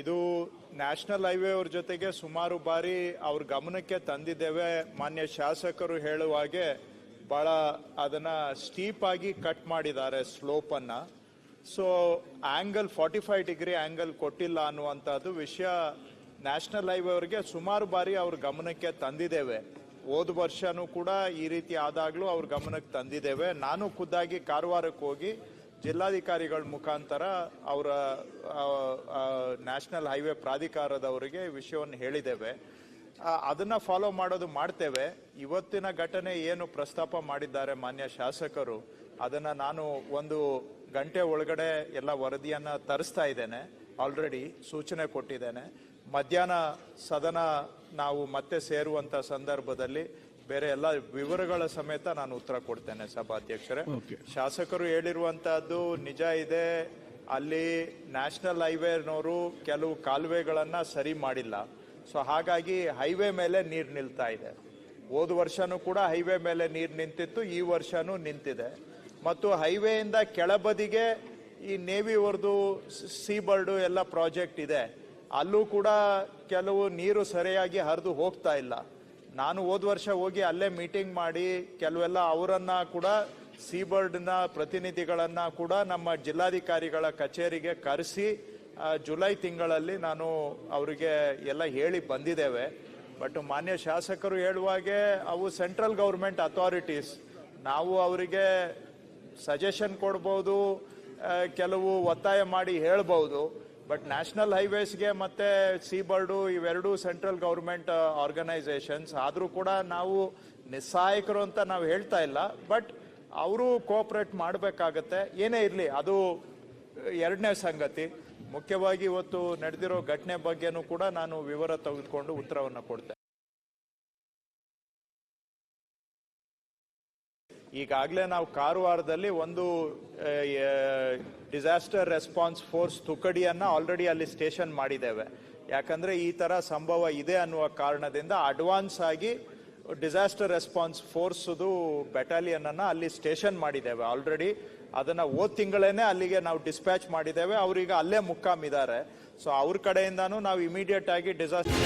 ಇದು national highway ಅವ್ರ ಜೊತೆಗೆ ಸುಮಾರು ಬಾರಿ ಅವ್ರ ಗಮನಕ್ಕೆ ತಂದಿದ್ದೇವೆ. ಮಾನ್ಯ ಶಾಸಕರು ಹೇಳುವ ಹಾಗೆ ಬಹಳ ಅದನ್ನ ಸ್ಟೀಪ್ ಆಗಿ ಕಟ್ ಮಾಡಿದ್ದಾರೆ ಸ್ಲೋಪ್ ಅನ್ನ. ಸೊ ಆಂಗಲ್ 45 ಡಿಗ್ರಿ ಆಂಗಲ್ ಕೊಟ್ಟಿಲ್ಲ ಅನ್ನುವಂಥದ್ದು ವಿಷಯ ನ್ಯಾಷನಲ್ ಹೈವೇ ಅವರಿಗೆ ಸುಮಾರು ಬಾರಿ ಅವ್ರ ಗಮನಕ್ಕೆ ತಂದಿದ್ದೇವೆ. ಹೋದ ವರ್ಷನೂ ಕೂಡ ಈ ರೀತಿ ಆದಾಗ್ಲೂ ಅವ್ರ ಗಮನಕ್ಕೆ ತಂದಿದ್ದೇವೆ. ನಾನು ಖುದ್ದಾಗಿ ಕಾರವಾರಕ್ಕೆ ಹೋಗಿ ಜಿಲ್ಲಾಧಿಕಾರಿಗಳ ಮುಖಾಂತರ ಅವರ ನ್ಯಾಷನಲ್ ಹೈವೇ ಪ್ರಾಧಿಕಾರದವರಿಗೆ ವಿಷಯವನ್ನು ಹೇಳಿದ್ದೇವೆ. ಅದನ್ನ ಫಾಲೋ ಮಾಡೋದು ಮಾಡ್ತೇವೆ. ಇವತ್ತಿನ ಘಟನೆ ಏನು ಪ್ರಸ್ತಾಪ ಮಾಡಿದ್ದಾರೆ ಮಾನ್ಯ ಶಾಸಕರು, ಅದನ್ನ ನಾನು 1 ಗಂಟೆ ಒಳಗಡೆ ಎಲ್ಲ ವರದಿಯನ್ನ ತರಿಸ್ತಾ ಇದ್ದೇನೆ. ಆಲ್ರೆಡಿ ಸೂಚನೆ ಕೊಟ್ಟಿದ್ದೇನೆ. ಮಧ್ಯಾಹ್ನ ಸದನ ನಾವು ಮತ್ತೆ ಸೇರುವಂತ ಸಂದರ್ಭದಲ್ಲಿ ಬೇರೆ ಎಲ್ಲ ವಿವರಗಳ ಸಮೇತ ನಾನು ಉತ್ತರ ಕೊಡ್ತೇನೆ ಸಭಾಧ್ಯಕ್ಷರೇ. ಶಾಸಕರು ಹೇಳಿರುವಂತಹದ್ದು ನಿಜ ಇದೆ. ಅಲ್ಲಿ ನ್ಯಾಷನಲ್ ಹೈವೇನವರು ಕೆಲವು ಕಾಲುವೆಗಳನ್ನ ಸರಿ ಮಾಡಿಲ್ಲ. ಸೊ ಹಾಗಾಗಿ ಹೈವೇ ಮೇಲೆ ನೀರು ನಿಲ್ತಾ ಇದೆ. ಹೋದ ವರ್ಷನೂ ಕೂಡ ಹೈವೇ ಮೇಲೆ ನೀರು ನಿಂತಿತ್ತು, ಈ ವರ್ಷನೂ ನಿಂತಿದೆ. ಮತ್ತು ಹೈವೇಯಿಂದ ಕೆಳಬದಿಗೆ ಈ ನೇವಿವರ್ದು ಸೀಬರ್ಡು ಎಲ್ಲ ಪ್ರಾಜೆಕ್ಟ್ ಇದೆ. ಅಲ್ಲೂ ಕೂಡ ಕೆಲವು ನೀರು ಸರಿಯಾಗಿ ಹರಿದು ಹೋಗ್ತಾ ಇಲ್ಲ. ನಾನು ಹೋದ ವರ್ಷ ಹೋಗಿ ಅಲ್ಲೇ ಮೀಟಿಂಗ್ ಮಾಡಿ ಕೆಲವೆಲ್ಲ ಅವರನ್ನ ಕೂಡ ಸೀಬರ್ಡ್ನ ಪ್ರತಿನಿಧಿಗಳನ್ನ ಕೂಡ ನಮ್ಮ ಜಿಲ್ಲಾಧಿಕಾರಿಗಳ ಕಚೇರಿಗೆ ಕರೆಸಿ ಜುಲೈ ತಿಂಗಳಲ್ಲಿ ನಾನು ಅವರಿಗೆ ಎಲ್ಲ ಹೇಳಿ ಬಂದಿದ್ದೇವೆ. ಬಟ್ ಮಾನ್ಯ ಶಾಸಕರು ಹೇಳುವಾಗೆ ಅವು ಸೆಂಟ್ರಲ್ ಗೌರ್ಮೆಂಟ್ ಅಥಾರಿಟೀಸ್. ನಾವು ಅವರಿಗೆ ಸಜೆಷನ್ ಕೊಡ್ಬೋದು, ಕೆಲವು ಒತ್ತಾಯ ಮಾಡಿ ಹೇಳ್ಬೋದು. ಬಟ್ ನ್ಯಾಷನಲ್ ಹೈವೇಸ್ಗೆ ಮತ್ತೆ ಸೀಬರ್ಡು ಇವೆರಡೂ ಸೆಂಟ್ರಲ್ ಗೌರ್ಮೆಂಟ್ ಆರ್ಗನೈಸೇಷನ್ಸ್. ಆದರೂ ಕೂಡ ನಾವು ನಿಸ್ಸಹಾಯಕರು ಅಂತ ನಾವು ಹೇಳ್ತಾ ಇಲ್ಲ. ಬಟ್ ಅವರು ಕೋಆಪರೇಟ್ ಮಾಡಬೇಕಾಗತ್ತೆ. ಏನೇ ಇರಲಿ, ಅದು ಎರಡನೇ ಸಂಗತಿ. ಮುಖ್ಯವಾಗಿ ಇವತ್ತು ನಡೆದಿರೋ ಘಟನೆ ಬಗ್ಗೆನೂ ಕೂಡ ನಾನು ವಿವರ ತೆಗೆದುಕೊಂಡು ಉತ್ತರವನ್ನು ಕೊಡ್ತೇನೆ. ಈಗಾಗಲೇ ನಾವು ಕಾರವಾರದಲ್ಲಿ ಒಂದು ಡಿಸಾಸ್ಟರ್ ರೆಸ್ಪಾನ್ಸ್ ಫೋರ್ಸ್ ತುಕಡಿಯನ್ನ ಆಲ್ರೆಡಿ ಅಲ್ಲಿ ಸ್ಟೇಷನ್ ಮಾಡಿದ್ದೇವೆ. ಯಾಕಂದ್ರೆ ಈ ತರ ಸಂಭವ ಇದೆ ಅನ್ನುವ ಕಾರಣದಿಂದ ಅಡ್ವಾನ್ಸ್ ಆಗಿ ಡಿಸಾಸ್ಟರ್ ರೆಸ್ಪಾನ್ಸ್ ಫೋರ್ಸ್ದು ಬೆಟಾಲಿಯನ್ ಅನ್ನ ಅಲ್ಲಿ ಸ್ಟೇಷನ್ ಮಾಡಿದ್ದೇವೆ ಆಲ್ರೆಡಿ. ಅದನ್ನ ಹೋದ ತಿಂಗಳೇನೆ ಅಲ್ಲಿಗೆ ನಾವು ಡಿಸ್ಪ್ಯಾಚ್ ಮಾಡಿದ್ದೇವೆ. ಅವ್ರೀಗ ಅಲ್ಲೇ ಮುಕ್ಕಾಮಿದ್ದಾರೆ. ಸೊ ಅವ್ರ ಕಡೆಯಿಂದಾನು ನಾವು ಇಮಿಡಿಯೇಟ್ ಆಗಿ ಡಿಸಾಸ್ಟರ್